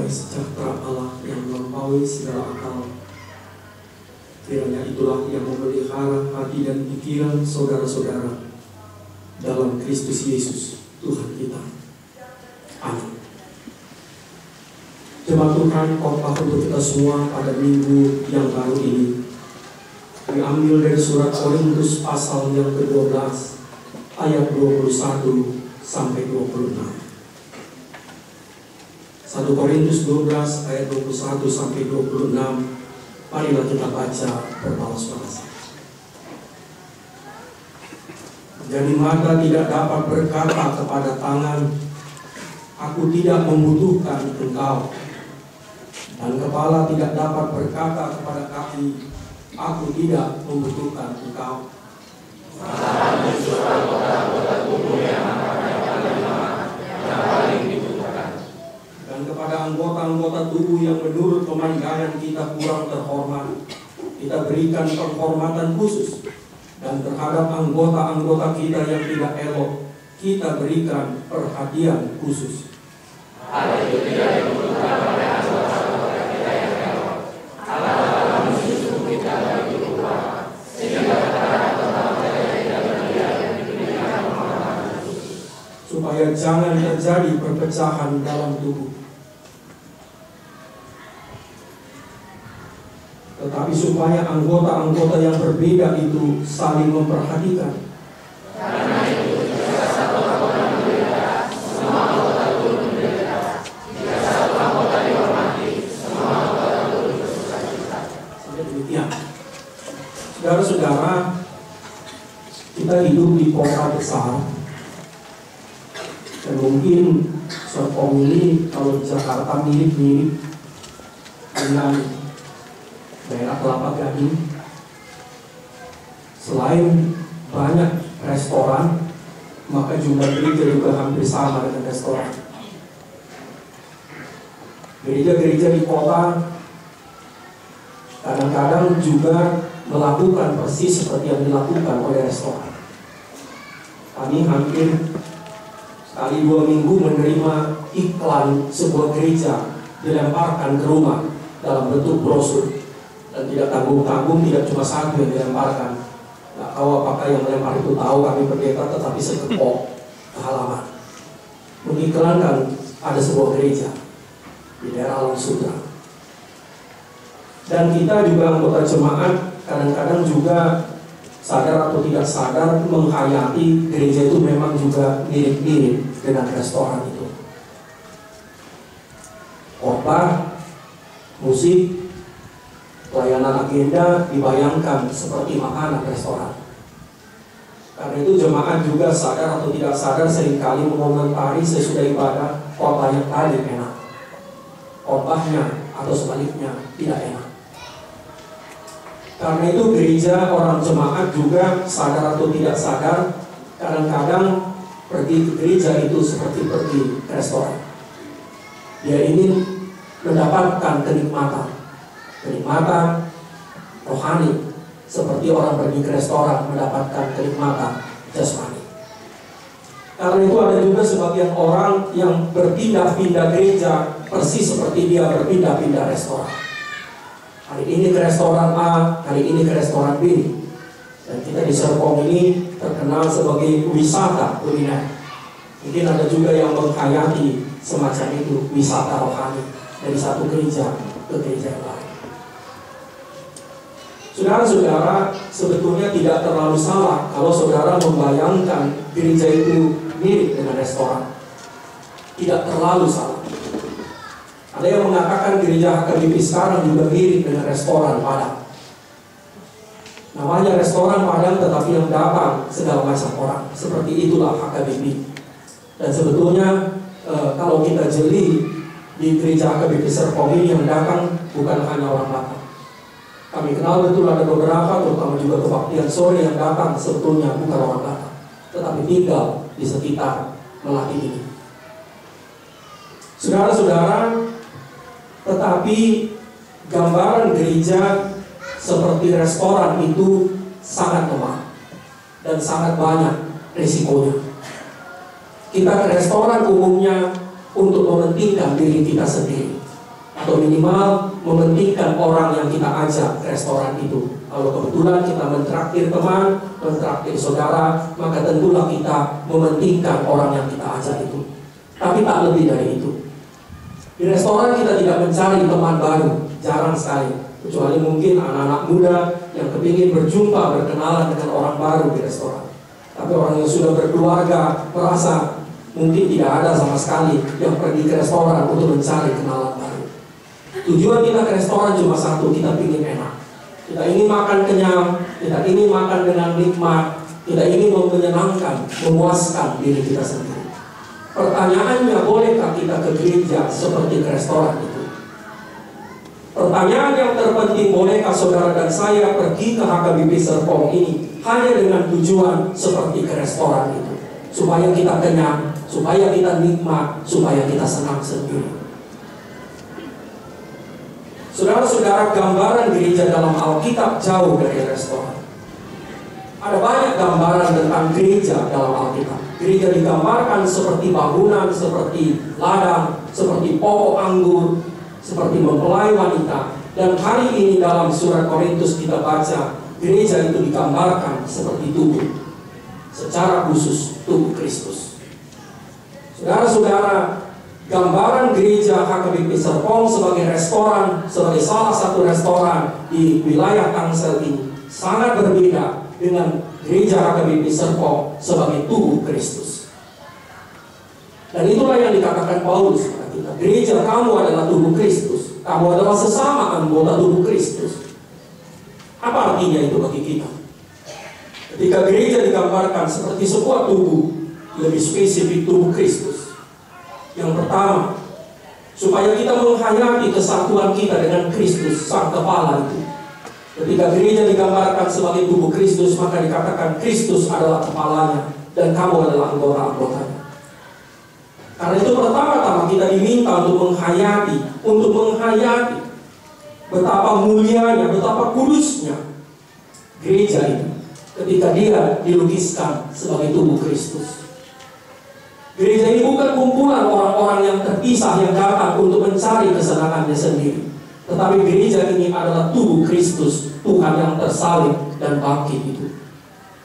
damai sejahtera Allah yang melampaui segala akal, kiranya itulah yang memelihara hati dan pikiran saudara-saudara dalam Kristus Yesus Tuhan kita. Amin. Jemaat Tuhan, khotbah untuk kita semua pada minggu yang baru ini diambil dari surat Korintus pasal yang ke-12 ayat 21 sampai 26. 1 Korintus 12 ayat 21 sampai 26. Marilah kita baca berbalas-balas. Jadi mata tidak dapat berkata kepada tangan, aku tidak membutuhkan engkau. Dan kepala tidak dapat berkata kepada kaki, aku tidak membutuhkan engkau. Dan kepada anggota-anggota tubuh yang menurut pemanggilan kita kurang terhormat, kita berikan penghormatan khusus. Dan terhadap anggota-anggota kita yang tidak elok, kita berikan perhatian khusus. Allah itu tidak membutuhkan pada anggota-anggota kita yang elok. Allah dalam menyusun kita bagi rupa, sehingga terhadap anggota yang tidak berhadiah yang diberikan penghormatan khusus. Supaya jangan terjadi perpecahan dalam tubuh, tetapi supaya anggota-anggota yang berbeda itu saling memperhatikan. Karena itu, jika satu anggota menderita, semua anggota turut menderita. Jika satu anggota dihormati, semua anggota turut bersukacita. Sampai demikian. Saudara-saudara, kita hidup di kota besar, dan mungkin Serpong ini kalau di Jakarta mirip-mirip dengan daerah Kelapa Gading. Selain banyak restoran, maka jumlah gereja juga hampir sama dengan restoran. Gereja-gereja di kota kadang-kadang juga melakukan persis seperti yang dilakukan oleh restoran. Kami hampir sekali 2 minggu menerima iklan sebuah gereja dilemparkan ke rumah dalam bentuk brosur. Dan tidak tanggung-tanggung, tidak cuma satu yang dilemparkan. Nggak tahu apakah yang melempar itu tahu kami pendeta, tetapi sekepok ke halaman mengiklankan ada sebuah gereja di daerah Alam Sutra. Dan kita juga anggota jemaat kadang-kadang juga sadar atau tidak sadar menghayati gereja itu memang juga mirip-mirip dengan restoran itu. Khotbah, musik, pelayanan agenda dibayangkan seperti makanan restoran. Karena itu jemaat juga sadar atau tidak sadar seringkali mengomentari sesudah ibadah, khotbah yang tadi enak, khotbahnya atau sebaliknya tidak enak. Karena itu gereja, orang jemaat juga sadar atau tidak sadar kadang-kadang pergi ke gereja itu seperti pergi ke restoran. Dia ingin mendapatkan kenikmatan rohani, seperti orang pergi ke restoran mendapatkan kenikmatan jasmani. Karena itu ada juga sebagian orang yang berpindah-pindah gereja persis seperti dia berpindah-pindah restoran. Hari ini ke restoran A, hari ini ke restoran B. Dan kita di Serpong ini terkenal sebagai wisata kuliner. Mungkin ada juga yang menghayati semacam itu, wisata rohani dari satu gereja ke gereja yang lain. Saudara-saudara, sebetulnya tidak terlalu salah kalau saudara membayangkan gereja itu mirip dengan restoran. Tidak terlalu salah. Ada yang mengatakan gereja HKBP sekarang juga mirip dengan restoran Padang. Namanya restoran Padang, tetapi yang datang segala macam orang. Seperti itulah HKBP. Dan sebetulnya kalau kita jeli di gereja HKBP Serpong ini yang datang bukan hanya orang Batak. Kami kenal betul ada beberapa, terutama juga kebaktian sore yang datang sebetulnya bukan orang Batak, tetapi tinggal di sekitar Melati ini. Saudara-saudara, tetapi gambaran gereja seperti restoran itu sangat lemah dan sangat banyak risikonya. Kita ke restoran umumnya untuk mementingkan diri kita sendiri. Atau minimal mementingkan orang yang kita ajak ke restoran itu. Kalau kebetulan kita mentraktir teman, mentraktir saudara, maka tentulah kita mementingkan orang yang kita ajak itu. Tapi tak lebih dari itu. Di restoran kita tidak mencari teman baru, jarang sekali. Kecuali mungkin anak-anak muda yang kepingin berjumpa, berkenalan dengan orang baru di restoran. Tapi orang yang sudah berkeluarga merasa mungkin tidak ada sama sekali yang pergi ke restoran untuk mencari kenalan baru. Tujuan kita ke restoran cuma satu, kita ingin enak. Kita ingin makan kenyang, kita ingin makan dengan nikmat, kita ingin menyenangkan, memuaskan diri kita sendiri. Pertanyaannya, bolehkah kita ke gereja seperti ke restoran itu? Pertanyaan yang terpenting, bolehkah saudara dan saya pergi ke HKBP Serpong ini hanya dengan tujuan seperti ke restoran itu? Supaya kita kenyang, supaya kita nikmat, supaya kita senang sendiri. Saudara-saudara, gambaran gereja dalam Alkitab jauh dari restoran. Ada banyak gambaran tentang gereja dalam Alkitab. Gereja digambarkan seperti bangunan, seperti ladang, seperti pokok anggur, seperti mempelai wanita. Dan hari ini dalam surat Korintus kita baca, gereja itu digambarkan seperti tubuh. Secara khusus, tubuh Kristus. Saudara-saudara, gambaran gereja HKBP Serpong sebagai restoran, sebagai salah satu restoran di wilayah Tangsel ini sangat berbeda dengan gereja HKBP Serpong sebagai tubuh Kristus. Dan itulah yang dikatakan Paulus kepada kita. Gereja kamu adalah tubuh Kristus. Kamu adalah sesama anggota tubuh Kristus. Apa artinya itu bagi kita? Ketika gereja digambarkan seperti sebuah tubuh, lebih spesifik tubuh Kristus. Yang pertama, supaya kita menghayati kesatuan kita dengan Kristus, sang kepala itu. Ketika gereja digambarkan sebagai tubuh Kristus, maka dikatakan Kristus adalah kepalanya dan kamu adalah anggota-anggotanya. Karena itu pertama-tama kita diminta untuk menghayati betapa mulianya, betapa kudusnya gereja itu ketika dia dilukiskan sebagai tubuh Kristus. Gereja ini bukan kumpulan orang-orang yang terpisah yang datang untuk mencari kesenangannya sendiri. Tetapi gereja ini adalah tubuh Kristus, Tuhan yang tersalib dan bangkit itu.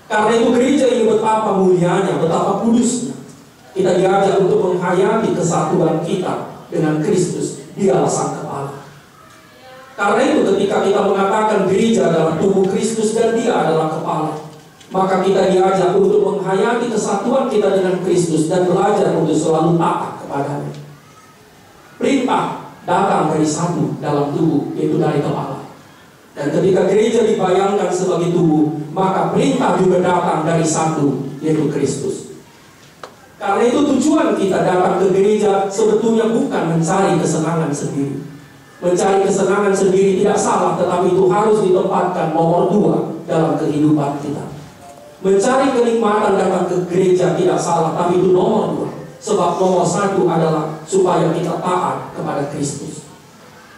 Karena itu gereja ini betapa mulianya, betapa kudusnya. Kita diajak untuk menghayati kesatuan kita dengan Kristus, Dialah sang kepala. Karena itu ketika kita mengatakan gereja adalah tubuh Kristus dan Dia adalah kepala, maka kita diajak untuk menghayati kesatuan kita dengan Kristus dan belajar untuk selalu taat kepadanya. Perintah datang dari satu dalam tubuh, yaitu dari kepala. Dan ketika gereja dibayangkan sebagai tubuh, maka perintah juga datang dari satu, yaitu Kristus. Karena itu tujuan kita datang ke gereja sebetulnya bukan mencari kesenangan sendiri. Mencari kesenangan sendiri tidak salah, tetapi itu harus ditempatkan nomor 2 dalam kehidupan kita. Mencari kenikmatan datang ke gereja tidak salah, tapi itu nomor 2. Sebab nomor 1 adalah supaya kita taat kepada Kristus.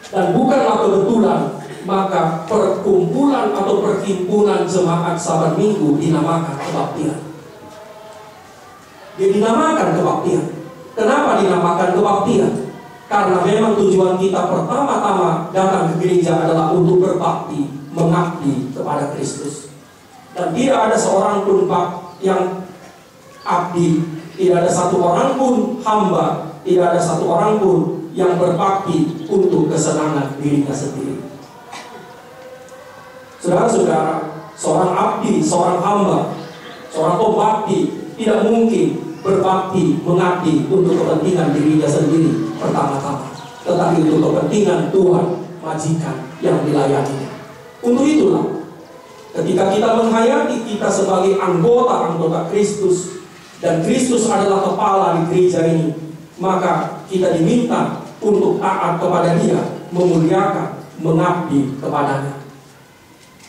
Dan bukanlah kebetulan, maka perkumpulan atau perhimpunan jemaat Sabat Minggu dinamakan kebaktian. Dia dinamakan kebaktian. Kenapa dinamakan kebaktian? Karena memang tujuan kita pertama-tama datang ke gereja adalah untuk berbakti, mengabdi kepada Kristus. Dan tidak ada seorang pun yang abdi, tidak ada satu orang pun hamba, tidak ada satu orang pun yang berbakti untuk kesenangan dirinya sendiri. Saudara-saudara, seorang abdi, seorang hamba, seorang pembakti tidak mungkin berbakti, mengabdi untuk kepentingan dirinya sendiri pertama-tama, tetapi untuk kepentingan Tuhan, majikan yang dilayaninya. Untuk itulah ketika kita menghayati kita sebagai anggota-anggota Kristus, dan Kristus adalah kepala di gereja ini, maka kita diminta untuk taat kepada Dia, memuliakan, mengabdi kepadanya.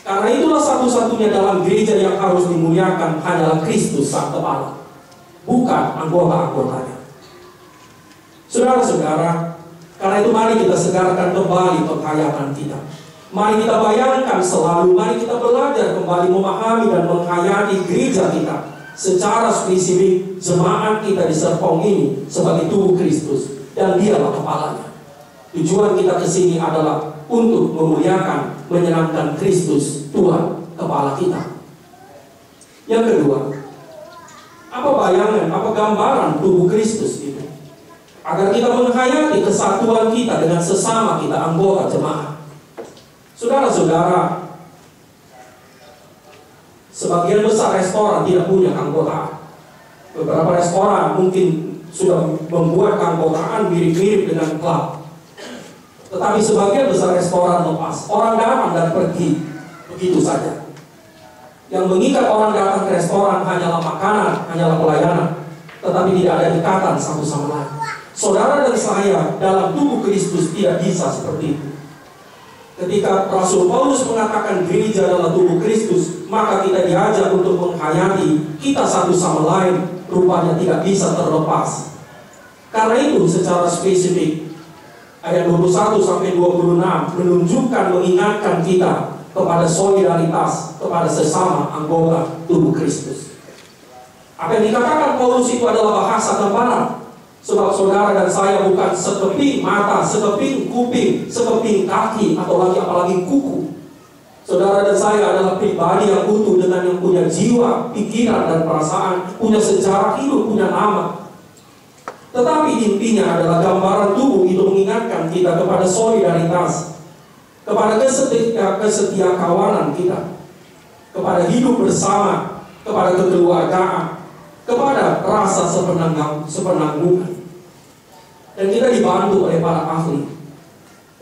Karena itulah satu-satunya dalam gereja yang harus dimuliakan hanyalah Kristus sang kepala, bukan anggota-anggotanya. Saudara-saudara, karena itu mari kita segarkan kembali penghayatan kita. Mari kita bayangkan selalu, mari kita belajar kembali memahami dan menghayati gereja kita secara spesifik. Jemaat kita di Serpong ini sebagai tubuh Kristus dan Dialah kepalanya. Tujuan kita ke sini adalah untuk memuliakan, menyenangkan Kristus, Tuhan, Kepala kita. Yang kedua, apa bayangan, apa gambaran tubuh Kristus itu? Agar kita menghayati kesatuan kita dengan sesama kita anggota jemaat. Saudara-saudara, sebagian besar restoran tidak punya keanggotaan. Beberapa restoran mungkin sudah membuat keanggotaan mirip-mirip dengan klub. Tetapi sebagian besar restoran lepas. Orang datang dan pergi begitu saja. Yang mengikat orang datang ke restoran hanyalah makanan, hanyalah pelayanan, tetapi tidak ada ikatan satu sama lain. Saudara dan saya dalam tubuh Kristus tidak bisa seperti itu. Ketika Rasul Paulus mengatakan gereja adalah tubuh Kristus, maka kita diajak untuk menghayati kita satu sama lain rupanya tidak bisa terlepas. Karena itu secara spesifik ayat 21-26 menunjukkan, mengingatkan kita kepada solidaritas kepada sesama anggota tubuh Kristus. Apa yang dikatakan Paulus itu adalah bahasa gambaran. Sebab saudara dan saya bukan sekeping mata, sekeping kuping, sekeping kaki, atau apalagi kuku. Saudara dan saya adalah pribadi yang utuh dengan yang punya jiwa, pikiran, dan perasaan, punya sejarah hidup, punya nama. Tetapi intinya adalah gambaran tubuh itu mengingatkan kita kepada solidaritas, kepada kesetia kawanan kita, kepada hidup bersama, kepada kekeluargaan, kepada rasa sepenanggungan. Dan kita dibantu oleh para ahli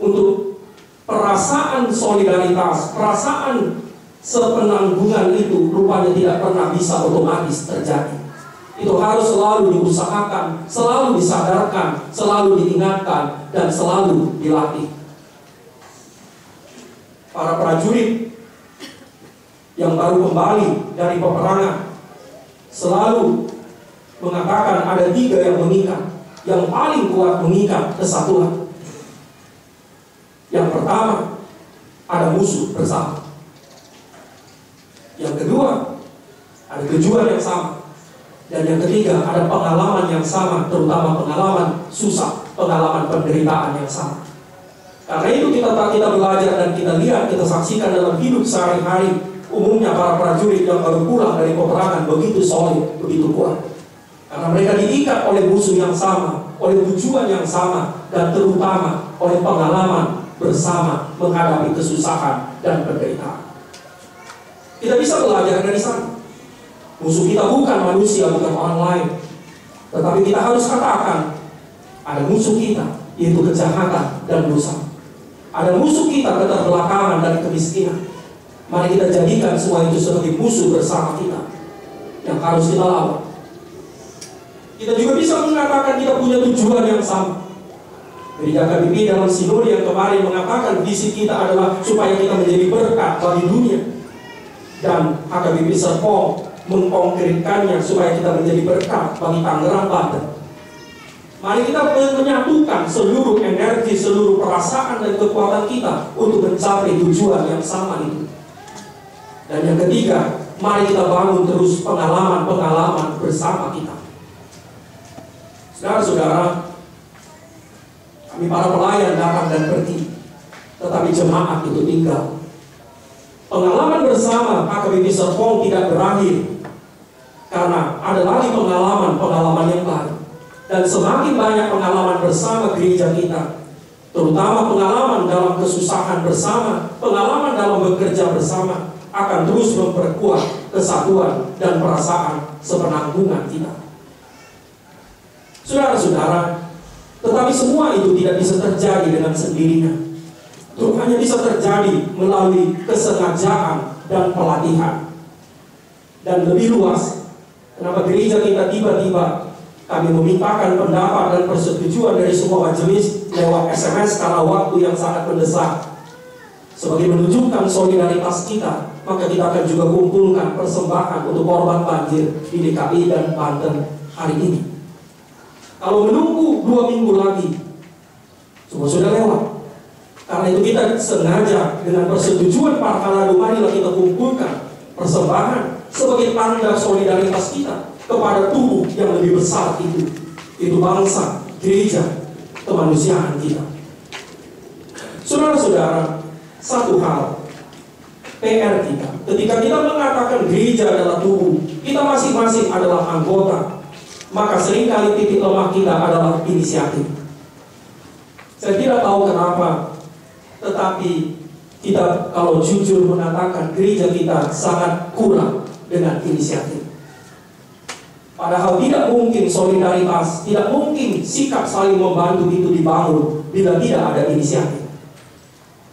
untuk perasaan solidaritas, perasaan sepenanggungan itu rupanya tidak pernah bisa otomatis terjadi. Itu harus selalu diusahakan, selalu disadarkan, selalu diingatkan, dan selalu dilatih. Para prajurit yang baru kembali dari peperangan selalu mengatakan ada 3 yang mengikat. Yang paling kuat mengikat kesatuan. Yang pertama, ada musuh bersama. Yang kedua, ada tujuan yang sama. Dan yang ketiga, ada pengalaman yang sama, terutama pengalaman susah, pengalaman penderitaan yang sama. Karena itu kita belajar dan kita lihat, kita saksikan dalam hidup sehari-hari. Umumnya para prajurit yang baru pulang dari peperangan begitu solid, begitu kuat. Karena mereka diikat oleh musuh yang sama, oleh tujuan yang sama, dan terutama oleh pengalaman bersama menghadapi kesusahan dan penderitaan. Kita bisa belajar dari sana. Musuh kita bukan manusia, bukan orang lain. Tetapi kita harus katakan, ada musuh kita, yaitu kejahatan dan dosa. Ada musuh kita, keterbelakangan dan kemiskinan. Mari kita jadikan semua itu sebagai musuh bersama kita yang harus kita lawan. Kita juga bisa mengatakan kita punya tujuan yang sama. Gereja KBP dalam sinode yang kemarin mengatakan visi kita adalah supaya kita menjadi berkat bagi dunia. Dan HKBP Serpong mengkonkretkannya supaya kita menjadi berkat bagi Tangerang, Banten. Mari kita menyatukan seluruh energi, seluruh perasaan dan kekuatan kita untuk mencapai tujuan yang sama itu. Dan yang ketiga, mari kita bangun terus pengalaman-pengalaman bersama kita. Saudara-saudara, kami para pelayan datang dan pergi, tetapi jemaat itu tinggal. Pengalaman bersama HKBP Serpong tidak berakhir, karena ada lagi pengalaman-pengalaman yang lain. Dan semakin banyak pengalaman bersama gereja kita, terutama pengalaman dalam kesusahan bersama, pengalaman dalam bekerja bersama, akan terus memperkuat kesatuan dan perasaan sepenanggungan kita. Saudara-saudara, tetapi semua itu tidak bisa terjadi dengan sendirinya. Itu hanya bisa terjadi melalui kesengajaan dan pelatihan. Dan lebih luas, kenapa gereja kita tiba-tiba kami memintakan pendapat dan persetujuan dari semua majelis lewat SMS karena waktu yang sangat mendesak. Sebagai menunjukkan solidaritas kita, maka kita akan juga kumpulkan persembahan untuk korban banjir di DKI dan Banten hari ini. Kalau menunggu 2 minggu lagi, semua sudah lewat. Karena itu kita sengaja dengan persetujuan para kaladu, marilah kita kumpulkan persembahan sebagai tanda solidaritas kita kepada tubuh yang lebih besar itu bangsa, gereja, kemanusiaan kita. Saudara-saudara, satu hal PR kita, ketika kita mengatakan gereja adalah tubuh, kita masing-masing adalah anggota, maka seringkali titik lemah kita adalah inisiatif. Saya tidak tahu kenapa, tetapi kita kalau jujur mengatakan gereja kita sangat kurang dengan inisiatif. Padahal tidak mungkin solidaritas, tidak mungkin sikap saling membantu itu dibangun bila tidak ada inisiatif.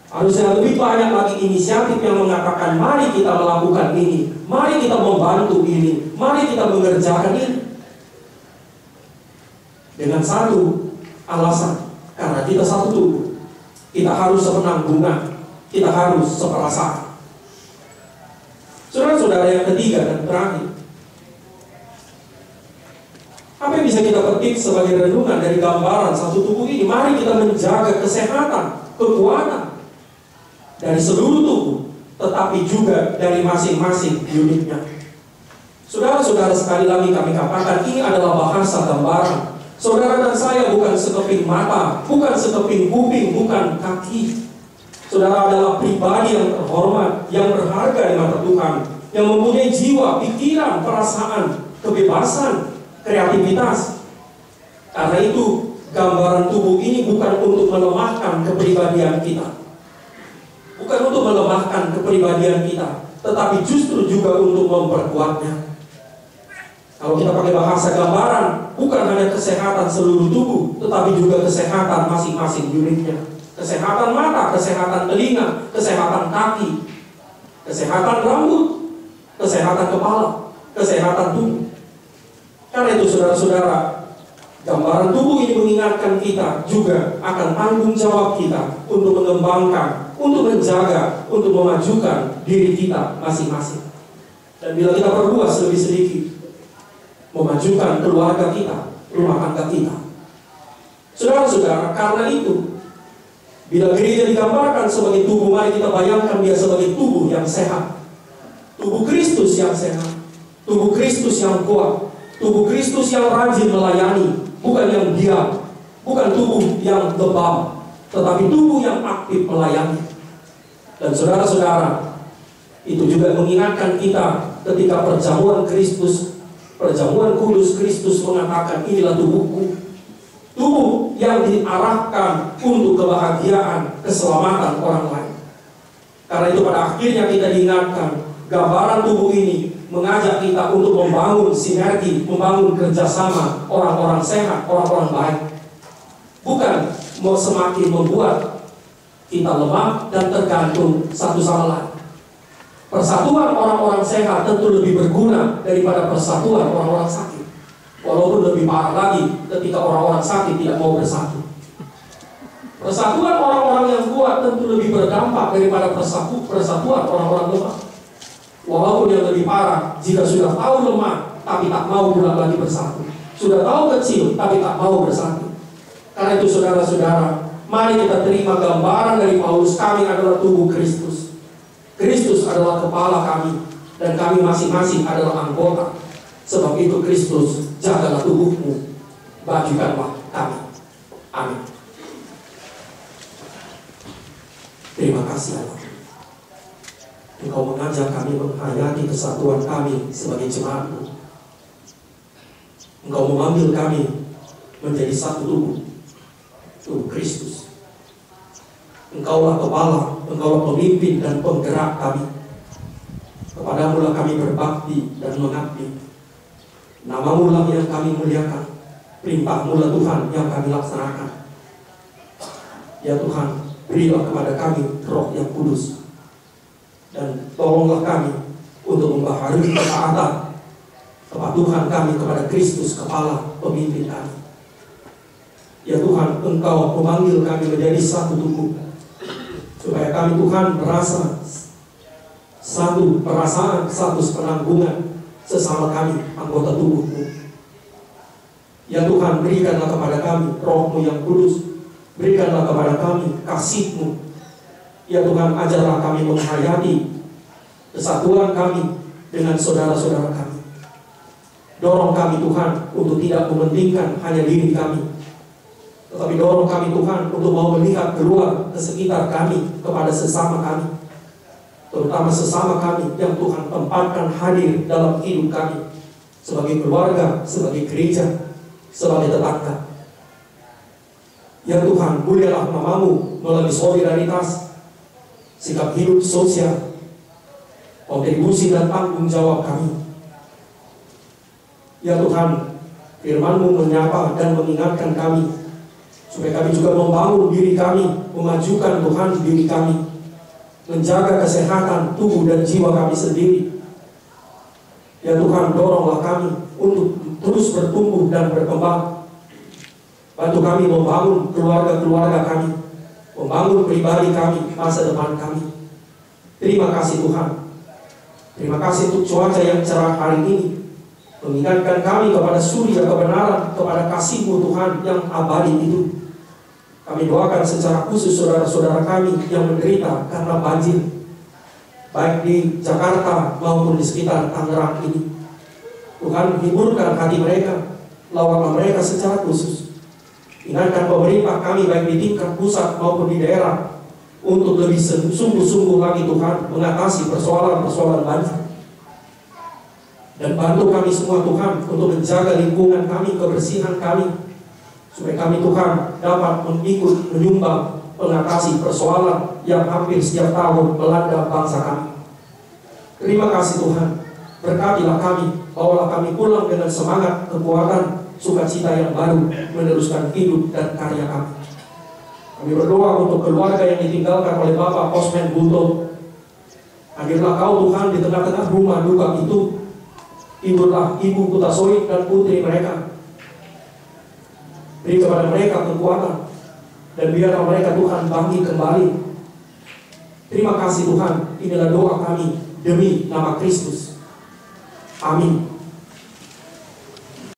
Harusnya lebih banyak lagi inisiatif yang mengatakan mari kita melakukan ini, mari kita membantu ini, mari kita mengerjakan ini. Dengan satu alasan, karena kita satu tubuh, kita harus sepenanggungan, kita harus seperasaan. Saudara-saudara, yang ketiga dan terakhir, apa yang bisa kita petik sebagai renungan dari gambaran satu tubuh ini? Mari kita menjaga kesehatan, kekuatan dari seluruh tubuh, tetapi juga dari masing-masing unitnya. Saudara-saudara, sekali lagi kami katakan ini adalah bahasa gambaran. Saudara dan saya bukan sekeping mata, bukan sekeping kuping, bukan kaki. Saudara adalah pribadi yang terhormat, yang berharga di mata Tuhan, yang mempunyai jiwa, pikiran, perasaan, kebebasan, kreativitas. Karena itu, gambaran tubuh ini bukan untuk melemahkan kepribadian kita, bukan untuk melemahkan kepribadian kita, tetapi justru juga untuk memperkuatnya. Kalau kita pakai bahasa gambaran, bukan hanya kesehatan seluruh tubuh, tetapi juga kesehatan masing-masing unitnya. Kesehatan mata, kesehatan telinga, kesehatan kaki, kesehatan rambut, kesehatan kepala, kesehatan tubuh. Karena itu saudara-saudara, gambaran tubuh ini mengingatkan kita juga akan tanggung jawab kita untuk mengembangkan, untuk menjaga, untuk memajukan diri kita masing-masing. Dan bila kita perluas lebih sedikit, memajukan keluarga kita, rumah tangga kita. Saudara-saudara, karena itu, bila gereja digambarkan sebagai tubuh, mari kita bayangkan dia sebagai tubuh yang sehat. Tubuh Kristus yang sehat, tubuh Kristus yang kuat, tubuh Kristus yang rajin melayani, bukan yang diam, bukan tubuh yang lebam, tetapi tubuh yang aktif melayani. Dan saudara-saudara, itu juga mengingatkan kita ketika perjamuan Kristus, perjamuan kudus Kristus mengatakan inilah tubuhku. Tubuh yang diarahkan untuk kebahagiaan, keselamatan orang lain. Karena itu pada akhirnya kita diingatkan, gambaran tubuh ini mengajak kita untuk membangun sinergi, membangun kerjasama orang-orang sehat, orang-orang baik. Bukan mau semakin membuat kita lemah dan tergantung satu sama lain. Persatuan orang-orang sehat tentu lebih berguna daripada persatuan orang-orang sakit. Walaupun lebih parah lagi ketika orang-orang sakit tidak mau bersatu. Persatuan orang-orang yang kuat tentu lebih berdampak daripada persatuan orang-orang lemah. Walaupun yang lebih parah jika sudah tahu lemah tapi tak mau pula lagi bersatu. Sudah tahu kecil tapi tak mau bersatu. Karena itu saudara-saudara, mari kita terima gambaran dari Paulus, kami adalah tubuh Kristus. Kristus adalah kepala kami, dan kami masing-masing adalah anggota. Sebab itu Kristus, jagalah tubuhmu, bajukanlah kami. Amin. Terima kasih Allah. Engkau mengajak kami menghayati kesatuan kami sebagai jemaat-Mu. Engkau mengambil kami menjadi satu tubuh, tubuh Kristus. Engkaulah kepala, Engkaulah pemimpin dan penggerak kami. Kepadamu lah kami berbakti dan mengabdi. Namamu lah yang kami muliakan, perintahmu lah Tuhan yang kami laksanakan. Ya Tuhan, berilah kepada kami Roh yang kudus, dan tolonglah kami untuk membaharui ketaatan, kepatuhan kami kepada Kristus, kepala pemimpin kami. Ya Tuhan, Engkau memanggil kami menjadi satu tubuh, supaya kami Tuhan merasa satu perasaan, satu penanggungan sesama kami anggota tubuh-Mu. Ya Tuhan, berikanlah kepada kami Roh-Mu yang kudus, berikanlah kepada kami kasih-Mu. Ya Tuhan, ajarlah kami menghayati kesatuan kami dengan saudara-saudara kami. Dorong kami Tuhan untuk tidak mementingkan hanya diri kami, tetapi dorong kami Tuhan untuk mau melihat keluar ke sekitar kami, kepada sesama kami, terutama sesama kami yang Tuhan tempatkan hadir dalam hidup kami, sebagai keluarga, sebagai gereja, sebagai tetangga. Ya Tuhan, mulialah namamu melalui solidaritas, sikap hidup sosial, kontribusi dan tanggung jawab kami. Ya Tuhan, firman-Mu menyapa dan mengingatkan kami, supaya kami juga membangun diri kami, memajukan Tuhan diri kami, menjaga kesehatan tubuh dan jiwa kami sendiri. Ya Tuhan, doronglah kami untuk terus bertumbuh dan berkembang. Bantu kami membangun keluarga-keluarga kami, membangun pribadi kami, masa depan kami. Terima kasih Tuhan. Terima kasih untuk cuaca yang cerah hari ini, mengingatkan kami kepada surya kebenaran, kepada kasih-Mu Tuhan yang abadi itu. Kami doakan secara khusus saudara-saudara kami yang menderita karena banjir, baik di Jakarta maupun di sekitar Tangerang ini. Tuhan, hiburkan hati mereka, lawanlah mereka secara khusus. Ingatkan pemerintah kami baik di tingkat pusat maupun di daerah untuk lebih sungguh-sungguh lagi Tuhan mengatasi persoalan-persoalan banjir. Dan bantu kami semua Tuhan untuk menjaga lingkungan kami, kebersihan kami, supaya kami Tuhan dapat mengikut menyumbang mengatasi persoalan yang hampir setiap tahun melanda bangsa kami. Terima kasih Tuhan. Berkatilah kami, bawalah kami pulang dengan semangat, kekuatan, sukacita yang baru meneruskan hidup dan karya kami. Kami berdoa untuk keluarga yang ditinggalkan oleh Bapak Osman Bunto. Hadirlah Kau Tuhan di tengah-tengah rumah duka itu. Hiburlah Ibu Kutasoid dan putri mereka. Beri kepada mereka kekuatan, dan biarlah mereka Tuhan bangkit kembali. Terima kasih Tuhan. Inilah doa kami demi nama Kristus. Amin.